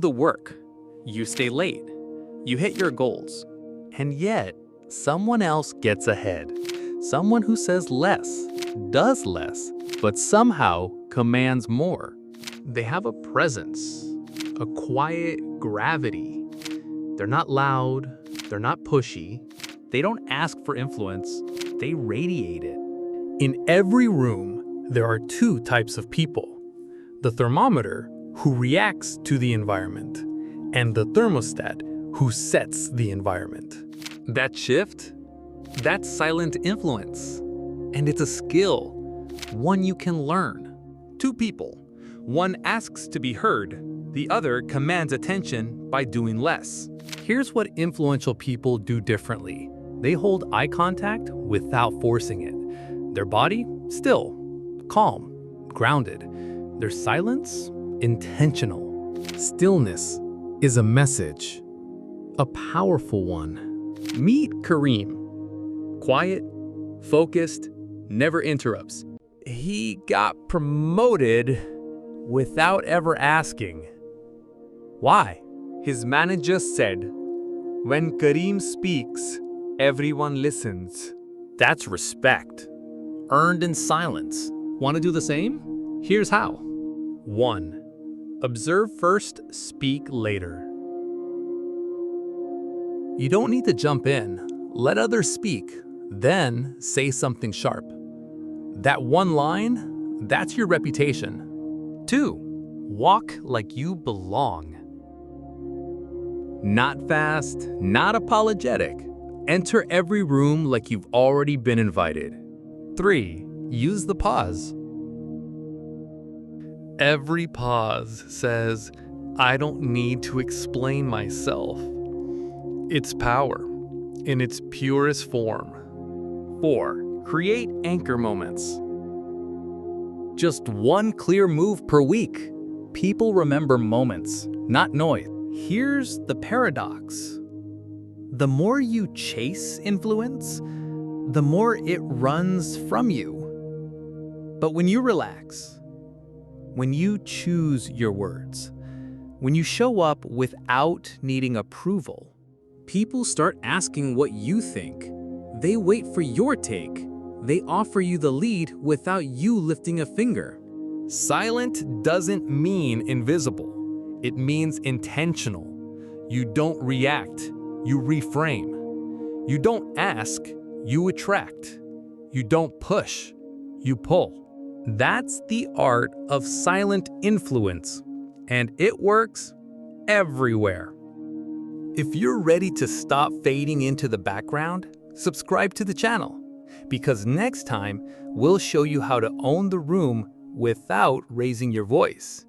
the work. You stay late. You hit your goals. And yet, someone else gets ahead. Someone who says less, does less, but somehow commands more. They have a presence, a quiet gravity. They're not loud, they're not pushy. They don't ask for influence, they radiate it. In every room, there are two types of people. The thermometer, who reacts to the environment, and the thermostat, who sets the environment. That shift, that's silent influence. And it's a skill, one you can learn. Two people. One asks to be heard, the other commands attention by doing less. Here's what influential people do differently. They hold eye contact without forcing it. Their body, still, calm, grounded. Their silence, intentional. Stillness is a message, a powerful one. Meet Kareem. Quiet, focused, never interrupts. He got promoted without ever asking. Why? His manager said, "When Kareem speaks, everyone listens." That's respect, earned in silence. Want to do the same? Here's how. 1. Observe first, speak later. You don't need to jump in. Let others speak, then say something sharp. That one line, that's your reputation. 2. Walk like you belong. Not fast, not apologetic. Enter every room like you've already been invited. 3. Use the pause. Every pause says, "I don't need to explain myself." It's power in its purest form. 4. Create anchor moments. Just one clear move per week. People remember moments, not noise. Here's the paradox. The more you chase influence, the more it runs from you. But when you relax, when you choose your words, when you show up without needing approval, people start asking what you think. They wait for your take. They offer you the lead without you lifting a finger. Silent doesn't mean invisible. It means intentional. You don't react, you reframe. You don't ask, you attract. You don't push, you pull. That's the art of silent influence, and it works everywhere. If you're ready to stop fading into the background, subscribe to the channel, because next time we'll show you how to own the room without raising your voice.